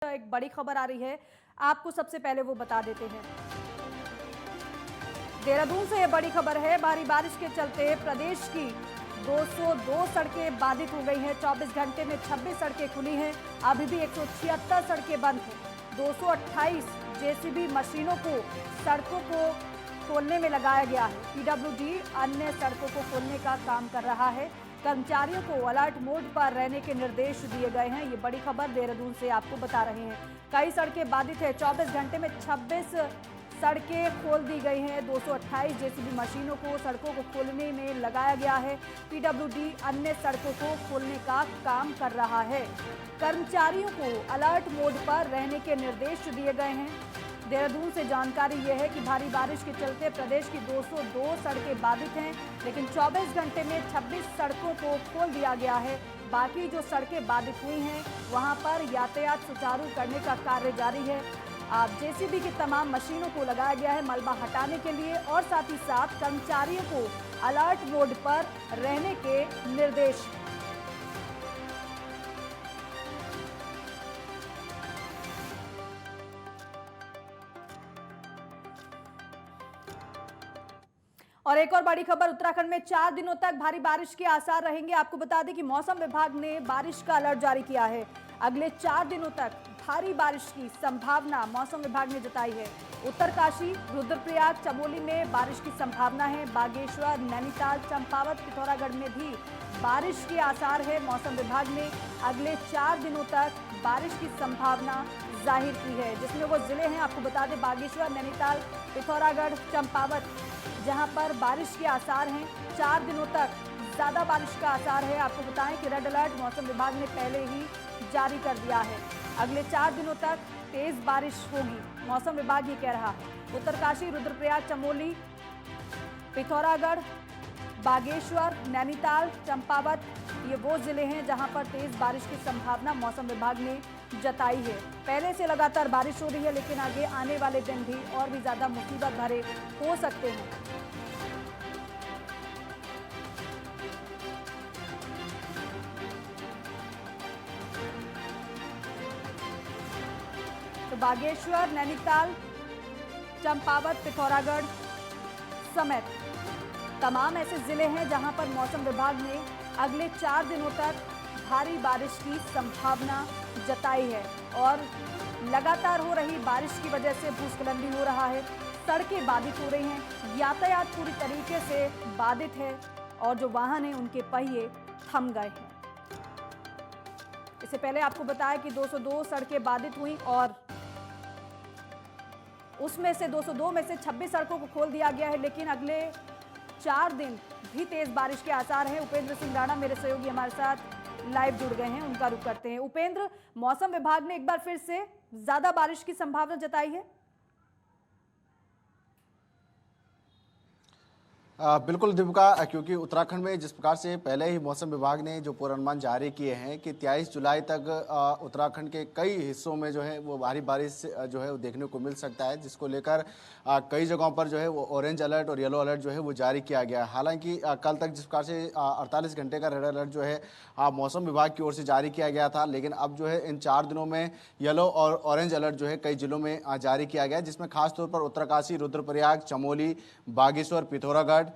एक बड़ी खबर आ रही है, आपको सबसे पहले वो बता देते हैं। देहरादून से ये बड़ी खबर है। भारी बारिश के चलते प्रदेश की 202 सड़कें बाधित हो गई हैं। 24 घंटे में 26 सड़कें खुली हैं। अभी भी 176 सड़कें बंद हैं। 228 जेसीबी मशीनों को सड़कों को खोलने में लगाया गया है। पीडब्ल्यूडी अन्य सड़कों को खोलने का काम कर रहा है। कर्मचारियों को अलर्ट मोड पर रहने के निर्देश दिए गए हैं। ये बड़ी खबर देहरादून से आपको बता रहे हैं। कई सड़कें बाधित है। 24 घंटे में 26 सड़कें खोल दी गई हैं। 228 जेसीबी मशीनों को सड़कों को खोलने में लगाया गया है। पीडब्ल्यूडी अन्य सड़कों को खोलने का काम कर रहा है। कर्मचारियों को अलर्ट मोड पर रहने के निर्देश दिए गए हैं। देहरादून से जानकारी यह है कि भारी बारिश के चलते प्रदेश की 202 सड़कें बाधित हैं, लेकिन 24 घंटे में 26 सड़कों को खोल दिया गया है। बाकी जो सड़कें बाधित हुई हैं वहां पर यातायात सुचारू करने का कार्य जारी है। जेसीबी की तमाम मशीनों को लगाया गया है मलबा हटाने के लिए, और साथ ही साथ कर्मचारियों को अलर्ट मोड पर रहने के निर्देश। और एक और बड़ी खबर, उत्तराखंड में 4 दिनों तक भारी बारिश के आसार रहेंगे। आपको बता दें कि मौसम विभाग ने बारिश का अलर्ट जारी किया है। अगले 4 दिनों तक भारी बारिश की संभावना मौसम विभाग ने जताई है। उत्तरकाशी, रुद्रप्रयाग, चमोली में बारिश की संभावना है। बागेश्वर, नैनीताल, चंपावत, पिथौरागढ़ में भी बारिश के आसार है। मौसम विभाग ने अगले 4 दिनों तक बारिश की संभावना जाहिर की है, जिसमें वो जिले हैं आपको बता दें बागेश्वर, नैनीताल, पिथौरागढ़, चंपावत, जहां पर बारिश के आसार हैं। 4 दिनों तक ज़्यादा बारिश का आसार है। आपको बताएं कि रेड अलर्ट मौसम विभाग ने पहले ही जारी कर दिया है। अगले 4 दिनों तक तेज बारिश होगी, मौसम विभाग ये कह रहा है। उत्तरकाशी, रुद्रप्रयाग, चमोली, पिथौरागढ़, बागेश्वर, नैनीताल, चंपावत, ये वो जिले हैं जहां पर तेज बारिश की संभावना मौसम विभाग ने जताई है। पहले से लगातार बारिश हो रही है, लेकिन आगे आने वाले दिन भी और भी ज्यादा मुसीबत भरे हो सकते हैं। तो बागेश्वर, नैनीताल, चंपावत, पिथौरागढ़ समेत तमाम ऐसे जिले हैं जहां पर मौसम विभाग ने अगले 4 दिनों तक भारी बारिश की संभावना जताई है। और लगातार हो रही बारिश की वजह से भूस्खलन भी हो रहा है, सड़कें बाधित हो रही हैं, यातायात पूरी तरीके से बाधित है और जो वाहन हैं उनके पहिए थम गए हैं। इससे पहले आपको बताया कि 202 सड़कें बाधित हुई और उसमें से 202 में से 26 सड़कों को खोल दिया गया है, लेकिन अगले 4 दिन भी तेज बारिश के आसार हैं। उपेंद्र सिंह राणा मेरे सहयोगी हमारे साथ लाइव जुड़ गए हैं, उनका रुख करते हैं। उपेंद्र, मौसम विभाग ने एक बार फिर से ज्यादा बारिश की संभावना जताई है। बिल्कुल दीपिका, क्योंकि उत्तराखंड में जिस प्रकार से पहले ही मौसम विभाग ने जो पूर्वानुमान जारी किए हैं कि 23 जुलाई तक उत्तराखंड के कई हिस्सों में जो है वो भारी बारिश जो है वो देखने को मिल सकता है, जिसको लेकर कई जगहों पर जो है वो ऑरेंज अलर्ट और येलो अलर्ट जो है वो जारी किया गया है। हालांकि कल तक जिस प्रकार से 48 घंटे का रेड अलर्ट जो है मौसम विभाग की ओर से जारी किया गया था, लेकिन अब जो है इन 4 दिनों में येलो और ऑरेंज अलर्ट जो है कई जिलों में जारी किया गया, जिसमें खासतौर पर उत्तरकाशी, रुद्रप्रयाग, चमोली, बागेश्वर, पिथौरागढ़,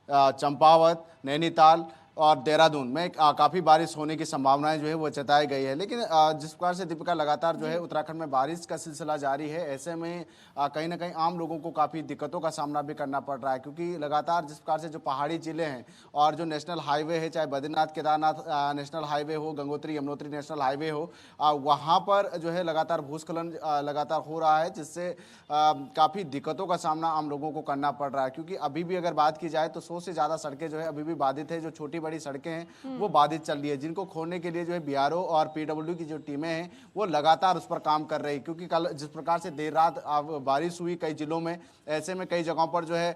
चंपावत, नैनीताल और देहरादून में काफ़ी बारिश होने की संभावनाएं जो है वो जताई गई है। लेकिन जिस प्रकार से दीपिका लगातार जो है उत्तराखंड में बारिश का सिलसिला जारी है, ऐसे में कहीं ना कहीं आम लोगों को काफ़ी दिक्कतों का सामना भी करना पड़ रहा है, क्योंकि लगातार जिस प्रकार से जो पहाड़ी जिले हैं और जो नेशनल हाईवे है, चाहे बद्रीनाथ केदारनाथ नेशनल हाईवे हो, गंगोत्री यमुनोत्री नेशनल हाईवे हो, वहाँ पर जो है लगातार भूस्खलन लगातार हो रहा है, जिससे काफ़ी दिक्कतों का सामना आम लोगों को करना पड़ रहा है। क्योंकि अभी भी अगर बात की जाए तो 100 से ज़्यादा सड़कें जो है अभी भी बाधित है, जो छोटी बड़ी सड़कें हैं वो बाधित चल रही है, जिनको खोलने के लिए जो है बीआरओ और पीडब्ल्यू की जो टीमें हैं वो लगातार उस पर काम कर रही। क्योंकि कल जिस प्रकार से देर रात बारिश हुई कई जिलों में, ऐसे में कई जगहों पर जो है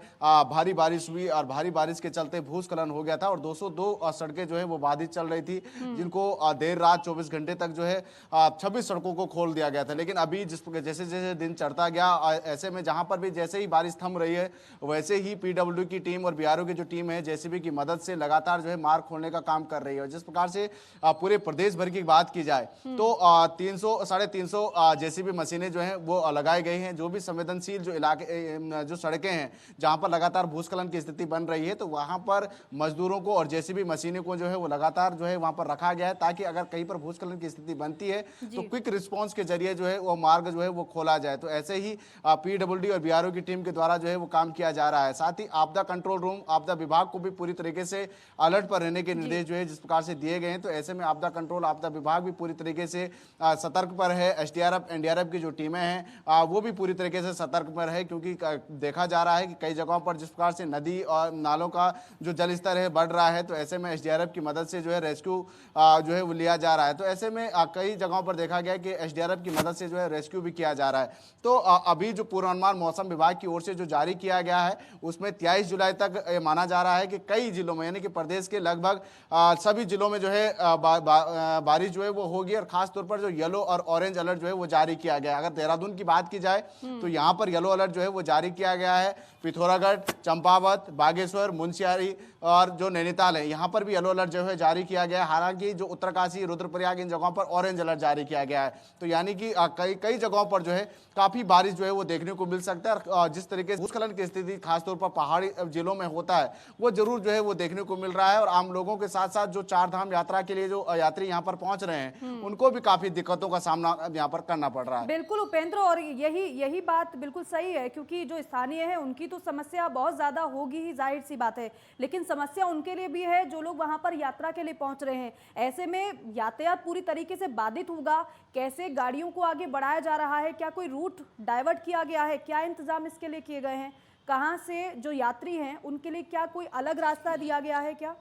भारी बारिश हुई और भारी बारिश के चलते भूस्खलन हो गया था और 202 सड़कें जो है वो बाधित चल रही थी, जिनको देर रात 24 घंटे तक जो है 26 सड़कों को खोल दिया गया था। लेकिन अभी जैसे जैसे दिन चढ़ता गया, ऐसे में जहां पर भी जैसे ही बारिश थम रही है, वैसे ही पीडब्ल्यू की टीम और बीआरओ की जो टीम है जेसीबी की मदद से लगातार जो है मार्ग खोलने का काम कर रही है। और जिस प्रकार से पूरे प्रदेश भर की बात की जाए तो 300-350 जेसीबी मशीनें जो हैं वो लगाई गई हैं। जो भी संवेदनशील जो इलाके जो सड़कें हैं जहां पर लगातार भूस्खलन की स्थिति बन रही है, तो वहां पर मजदूरों को और जेसीबी मशीनों को जो है वो लगातार जो है वहां पर रखा गया है, ताकि अगर कहीं पर भूस्खलन की स्थिति बनती है तो क्विक रिस्पांस के जरिए जो है वो मार्ग जो है वो खोला जाए। तो ऐसे ही पीडब्ल्यूडी और बीआरओ की टीम के द्वारा जो है वो काम किया जा रहा है। साथ ही आपदा कंट्रोल रूम, आपदा विभाग को भी पूरी तरीके से अलर्ट पर रहने के निर्देश जो है जिस प्रकार से दिए गए हैं। तो ऐसे में आपदा कंट्रोल, आपदा विभाग भी पूरी तरीके से सतर्क पर है। एसडीआरएफ, एनडीआरएफ की जो टीमें हैं वो भी पूरी तरीके से सतर्क पर है, क्योंकि देखा जा रहा है कि कई जगहों पर जिस प्रकार से नदी और नालों का जो जल स्तर है बढ़ रहा है, तो ऐसे में एसडीआरएफ की मदद से जो है रेस्क्यू जो है वो लिया जा रहा है। तो ऐसे में कई जगहों पर देखा गया कि एसडीआरएफ की मदद से जो है रेस्क्यू भी किया जा रहा है। तो अभी जो पूर्वानुमान मौसम विभाग की ओर से जो जारी किया गया है उसमें 23 जुलाई तक माना जा रहा है कि कई जिलों में, यानी कि प्रदेश के लगभग सभी जिलों में जो है बारिश जो है वो होगी। और खास तौर पर जो येलो और ऑरेंज अलर्ट जो है वो जारी किया गया है। अगर देहरादून की बात की जाए तो यहाँ पर येलो अलर्ट जो है वो जारी किया गया है। पिथौरागढ़, चंपावत, बागेश्वर, मुंशियारी और जो नैनीताल है यहाँ पर भी येलो अलर्ट जो है जारी किया गया है। हालांकि जो उत्तरकाशी, रुद्रप्रयाग इन जगहों पर ऑरेंज अलर्ट जारी किया गया है। तो यानी कि कई जगहों पर जो है काफी बारिश जो है वो देखने को मिल सकता है। और जिस तरीके से भूस्खलन की स्थिति खासतौर पर पहाड़ी जिलों में होता है वो जरूर जो है वो देखने को मिल रहा है। और आम लोगों के साथ साथ जो चार धाम यात्रा के लिए जो यात्री यहाँ पर पहुंच रहे हैं उनको भी काफी दिक्कतों का सामना यहाँ पर करना पड़ रहा है। बिल्कुल उपेंद्र, और यही बात बिल्कुल सही है, क्योंकि जो स्थानीय है उनकी तो समस्या बहुत ज्यादा होगी ही, जाहिर सी बात है, लेकिन समस्या उनके लिए भी है जो लोग वहां पर यात्रा के लिए पहुंच रहे हैं। ऐसे में यातायात पूरी तरीके से बाधित होगा। कैसे गाड़ियों को आगे बढ़ाया जा रहा है? क्या कोई रूट डाइवर्ट किया गया है? क्या इंतजाम इसके लिए किए गए हैं? कहां से जो यात्री हैं उनके लिए क्या कोई अलग रास्ता दिया गया है क्या?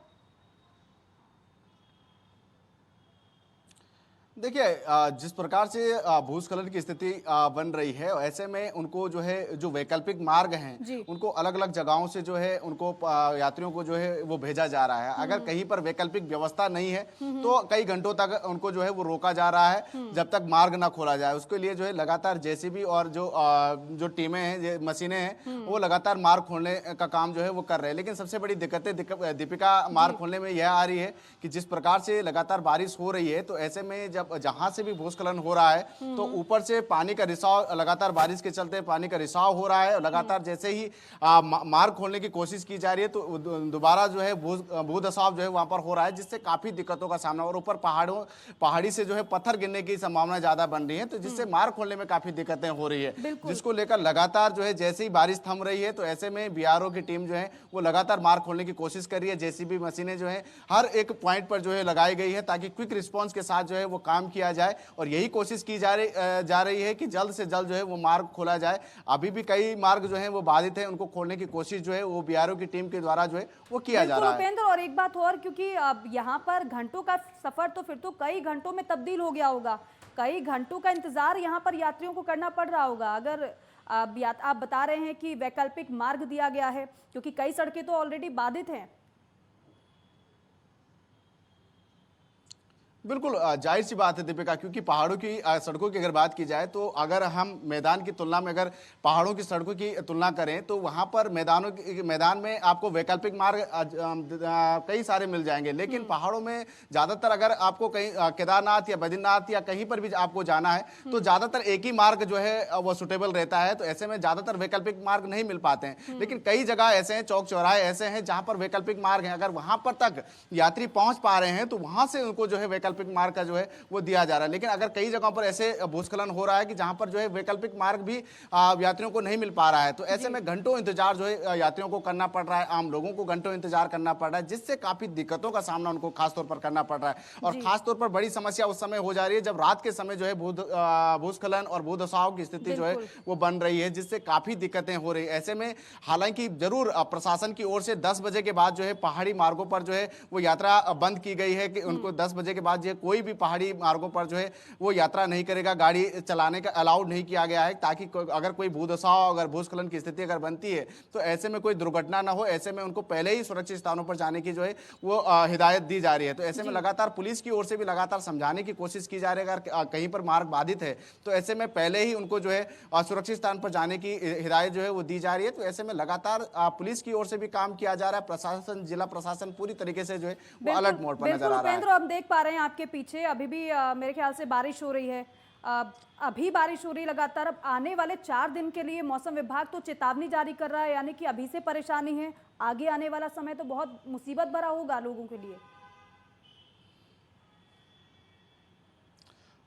देखिए, जिस प्रकार से भूस्खलन की स्थिति बन रही है, ऐसे में उनको जो है जो वैकल्पिक मार्ग हैं उनको अलग अलग जगहों से जो है उनको यात्रियों को जो है वो भेजा जा रहा है। अगर कहीं पर वैकल्पिक व्यवस्था नहीं है तो कई घंटों तक उनको जो है वो रोका जा रहा है जब तक मार्ग ना खोला जाए। उसके लिए जो है लगातार जेसीबी और जो टीमें हैं, मशीनें हैं, वो लगातार मार्ग खोलने का काम जो है वो कर रहे हैं। लेकिन सबसे बड़ी दिक्कतें दीपिका मार्ग खोलने में यह आ रही है कि जिस प्रकार से लगातार बारिश हो रही है, तो ऐसे में जब जहां से भी भूस्खलन हो रहा है तो ऊपर से पानी का रिसाव, लगातार बारिश के चलते पानी का रिसाव हो रहा है। लगातार जैसे ही मार्ग खोलने की कोशिश की जा रही है तो दोबारा जो है भूधसाव जो है वहां पर हो रहा है, जिससे काफी दिक्कतों का सामना। और ऊपर पहाड़ी से जो है पत्थर गिरने की संभावना ज्यादा बन रही है, तो जिससे मार्ग खोलने में काफी दिक्कतें हो रही है, जिसको लेकर लगातार जो है जैसे ही बारिश थम रही है तो ऐसे में बीआरओ की टीम जो है वो लगातार मार्ग खोलने की कोशिश कर रही है। जेसीबी मशीनें जो है हर एक पॉइंट पर जो है लगाई गई है ताकि क्विक रिस्पॉन्स के साथ जो है वो काम किया जाए। और यही कोशिश की जा रही है कि जल्द से जल्द जो है वो मार्ग खोला जाए। अभी भी कई मार्ग जो है वो बाधित है, उनको खोलने की कोशिश जो है वो बीआरओ की टीम के द्वारा जो है वो किया जा रहा है। उपेंद्र, और एक बात और, क्योंकि अब यहाँ पर घंटों का सफर तो फिर तो कई घंटों में तब्दील हो गया होगा, कई घंटों का इंतजार यहाँ पर यात्रियों को करना पड़ रहा होगा। अगर आप बता रहे हैं कि वैकल्पिक मार्ग दिया गया है, क्योंकि कई सड़कें तो ऑलरेडी बाधित हैं। बिल्कुल जाहिर सी बात है दीपिका, क्योंकि पहाड़ों की सड़कों की अगर बात की जाए तो अगर हम मैदान की तुलना में अगर पहाड़ों की सड़कों की तुलना करें तो वहां पर मैदान में आपको वैकल्पिक मार्ग कई सारे मिल जाएंगे। लेकिन पहाड़ों में ज्यादातर अगर आपको कहीं केदारनाथ या बद्रीनाथ या कहीं पर भी आपको जाना है तो ज्यादातर एक ही मार्ग जो है वो सुटेबल रहता है। तो ऐसे में ज्यादातर वैकल्पिक मार्ग नहीं मिल पाते हैं। लेकिन कई जगह ऐसे हैं, चौक चौराहे ऐसे हैं जहां पर वैकल्पिक मार्ग है। अगर वहां पर तक यात्री पहुंच पा रहे हैं तो वहां से उनको जो है वैकल्पिक मार्ग का जो है वो दिया जा रहा है। लेकिन अगर कई जगहों पर ऐसे भूस्खलन हो रहा है कि जहां पर जो है वैकल्पिक मार्ग भी यात्रियों को नहीं मिल पा रहा है, तो ऐसे में घंटों इंतजार जो है यात्रियों को करना पड़ रहा है, आम लोगों को घंटों इंतजार करना पड़ रहा है, जिससे काफी दिक्कतों का सामना उनको खासतौर पर करना पड़ रहा है। और खासतौर पर बड़ी समस्या उस समय हो जा रही है जब रात के समय जो है भूस्खलन और भूधसाव की स्थिति जो है वो बन रही है, जिससे काफी दिक्कतें हो रही है। ऐसे में हालांकि जरूर प्रशासन की ओर से 10 बजे के बाद जो है पहाड़ी मार्गों पर जो है वो यात्रा बंद की गई है कि उनको 10 बजे के बाद बाद जो कोई भी पहाड़ी मार्गों पर जो है वो यात्रा नहीं करेगा, गाड़ी चलाने का अलाउड नहीं किया गया है, ताकि अगर कोई भूदशा हो, अगर भूस्खलन की स्थिति अगर बनती है तो ऐसे में कोई दुर्घटना ना हो। ऐसे में उनको पहले ही सुरक्षित स्थानों पर जाने की जो है वो हिदायत दी जा रही है। तो ऐसे में लगातार पुलिस की ओर से भी लगातार समझाने की कोशिश की जा रही है, अगर कहीं पर मार्ग बाधित है तो ऐसे में पहले ही उनको जो है सुरक्षित स्थान पर जाने की हिदायत जो है वो दी जा रही है। तो ऐसे में लगातार पुलिस की ओर से भी काम किया जा रहा है, प्रशासन, जिला प्रशासन पूरी तरीके से जो है वो अलर्ट मोड पर नजर आ रहा है। उपेंद्र, हम देख पा रहे हैं आपके पीछे अभी भी मेरे ख्याल से बारिश हो रही है। अभी बारिश हो रही लगातार। अब आने वाले 4 दिन के लिए मौसम विभाग तो चेतावनी जारी कर रहा है, यानी कि अभी से परेशानी है, आगे आने वाला समय तो बहुत मुसीबत भरा होगा लोगों के लिए।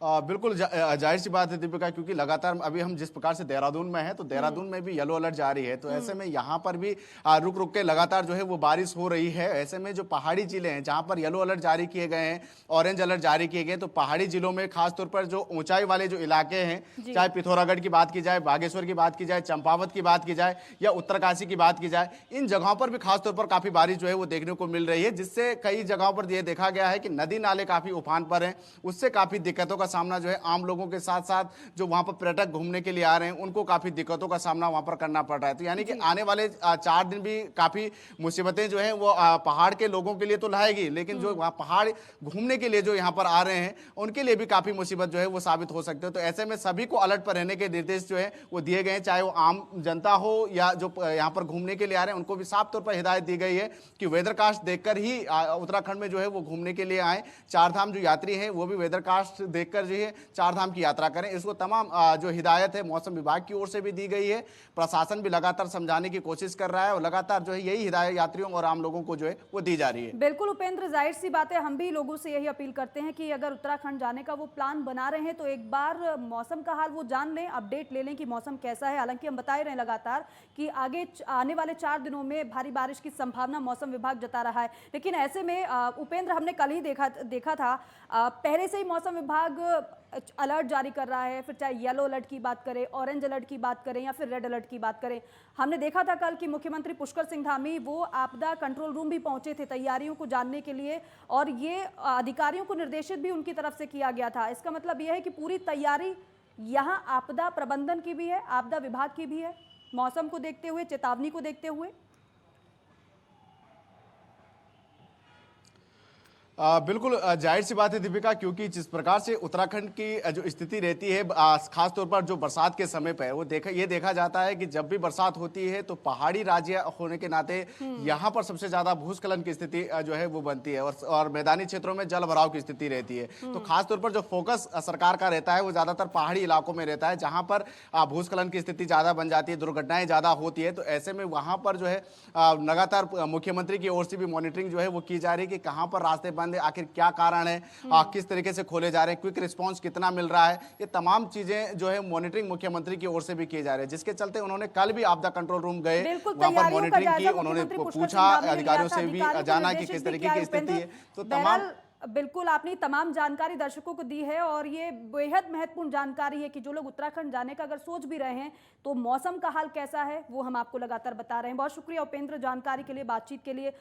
बिल्कुल जाहिर सी बात है दीपिका, क्योंकि लगातार अभी हम जिस प्रकार से देहरादून में हैं तो देहरादून में भी येलो अलर्ट जारी है। तो ऐसे में यहाँ पर भी रुक रुक के लगातार जो है वो बारिश हो रही है। ऐसे में जो पहाड़ी जिले हैं जहाँ पर येलो अलर्ट जारी किए गए हैं, ऑरेंज अलर्ट जारी किए गए, तो पहाड़ी जिलों में खासतौर पर जो ऊंचाई वाले जो इलाके हैं, चाहे पिथौरागढ़ की बात की जाए, बागेश्वर की बात की जाए, चंपावत की बात की जाए या उत्तरकाशी की बात की जाए, इन जगहों पर भी खासतौर पर काफी बारिश जो है वो देखने को मिल रही है, जिससे कई जगहों पर यह देखा गया है कि नदी नाले काफी उफान पर हैं। उससे काफी दिक्कतों का सामना जो है आम लोगों के साथ साथ जो वहां पर पर्यटक घूमने के लिए आ रहे हैं उनको काफी दिक्कतों का सामना वहां पर करना पड़ रहा है। तो यानी कि आने वाले 4 दिन भी काफी मुसीबतें जो है वो पहाड़ के लोगों के लिए तो लाएगी, लेकिन जो वहां पहाड़ घूमने के लिए जो यहाँ पर आ रहे हैं उनके लिए भी काफी मुसीबत जो है वो साबित हो सकते हैं। तो ऐसे में सभी को अलर्ट पर रहने के निर्देश जो है वो दिए गए हैं, चाहे वो आम जनता हो या जो यहाँ पर घूमने के लिए आ रहे हैं उनको भी साफ तौर पर हिदायत दी गई है कि वेदरकास्ट देखकर ही उत्तराखंड में जो है वो घूमने के लिए आए। 4 धाम जो यात्री हैं वो भी वेदरकास्ट देखकर जो है 4 धाम की यात्रा करें। इसको तमाम जो हिदायत है मौसम विभाग की ओर से भी दी गई है। प्रशासन भी लगातार समझाने की कोशिश कर रहा है और लगातार जो है यही हिदायत यात्रियों और आम लोगों को जो है वो दी जा रही है। बिल्कुल उपेंद्र, जाहिर सी बात है, हम भी लोगों से यही अपील करते हैं कि अगर उत्तराखंड जाने का वो प्लान बना रहे हैं तो एक बार मौसम का हाल वो जान लें, अपडेट ले लें कि मौसम कैसा है। हालांकि हम बता ही रहे हैं लगातार कि आगे आने वाले 4 दिनों में भारी बारिश की संभावना मौसम विभाग जता रहा है। लेकिन ऐसे में उपेंद्र, हमने कल ही देखा था, पहले से ही मौसम विभाग अलर्ट जारी कर रहा है, फिर चाहे येलो अलर्ट की बात करें, ऑरेंज अलर्ट की बात करें या फिर रेड अलर्ट की बात करें। हमने देखा था कल कि मुख्यमंत्री पुष्कर सिंह धामी वो आपदा कंट्रोल रूम भी पहुंचे थे तैयारियों को जानने के लिए, और ये अधिकारियों को निर्देशित भी उनकी तरफ से किया गया था। इसका मतलब यह है कि पूरी तैयारी यहाँ आपदा प्रबंधन की भी है, आपदा विभाग की भी है, मौसम को देखते हुए, चेतावनी को देखते हुए। बिल्कुल जाहिर सी बात है दीपिका, क्योंकि जिस प्रकार से उत्तराखंड की जो स्थिति रहती है खास तौर पर जो बरसात के समय पर वो देखा जाता है कि जब भी बरसात होती है तो पहाड़ी राज्य होने के नाते यहाँ पर सबसे ज्यादा भूस्खलन की स्थिति जो है वो बनती है और मैदानी क्षेत्रों में जल भराव की स्थिति रहती है। तो खास तौर पर जो फोकस सरकार का रहता है वो ज्यादातर पहाड़ी इलाकों में रहता है, जहां पर भूस्खलन की स्थिति ज्यादा बन जाती है, दुर्घटनाएं ज्यादा होती है। तो ऐसे में वहां पर जो है लगातार मुख्यमंत्री की ओर से भी मॉनिटरिंग जो है वो की जा रही है कि कहां पर रास्ते बंद है, आखिर क्या कारण है, किस तरीके से खोले जा रहे हैं, क्विक रिस्पांस कितना मिल रहा है, ये तमाम चीजें जो है मॉनिटरिंग मुख्यमंत्री की ओर से भी किए जा रहे हैं, जिसके चलते उन्होंने कल भी आपदा कंट्रोल रूम गए, वहां पर मॉनिटरिंग की, उन्होंने पूछा अधिकारियों से भी जाना कि किस तरीके की स्थिति है। तो तमाम बिल्कुल आपने तमाम जानकारी दर्शकों को दी है, और ये बेहद महत्वपूर्ण जानकारी है कि जो लोग उत्तराखंड जाने का अगर सोच भी रहे हैं तो मौसम का हाल कैसा है वो हम आपको लगातार बता रहे हैं। बहुत शुक्रिया उपेंद्र जानकारी के लिए, बातचीत के लिए।